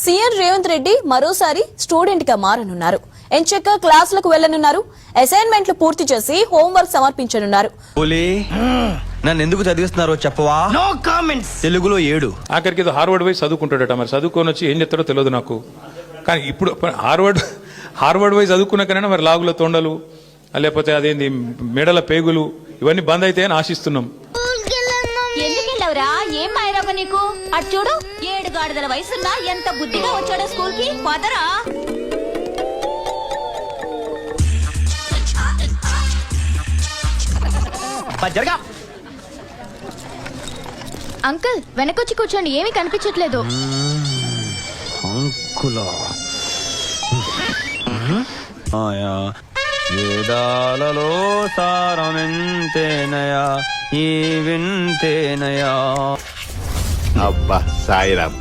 CM Revanth Reddy మరోసారి student గా మారనున్నారు. ఎంచక్క క్లాసులకు వెళ్లనున్నారు. అసైన్మెంట్లు పూర్తి చేసి హోంవర్క్ సమర్పించనున్నారు. నన్ను ఎందుకు చదివిస్తున్నారో చెప్పవా? No comments. తెలుగులో 7. ఆఖరికి ఏదో హార్వర్డ్ వైజ్ చదువుకుంటాడట. మరి చదువుకొని వచ్చి ఏం చెప్తాడో తెలియదు నాకు. కానీ ఇప్పుడు హార్వర్డ్ వైజ్ చదువుకున్నాకైనా మరి లాగుల తొండలు లేకపోతే అదేంది మెడల పేగులు ఇవన్నీ బంద్ అయితే అని ఆశిస్తున్నాం. ఎందుకెళ్ళవురా? ఏం మాయరాగ నీకు? అటు చూడు, 7 గాడిదల వయసున్నా ఎంత బుద్ధిగా వచ్చాడో స్కూల్ కి. పదరా. జరగా అంకుల్ వెనకొచ్చి కూర్చోండి, ఏమీ కనిపించట్లేదు. వేదాలలో సారమెంతేనయా ఈ వింతేనయా. అబ్బా సాయిరామ్,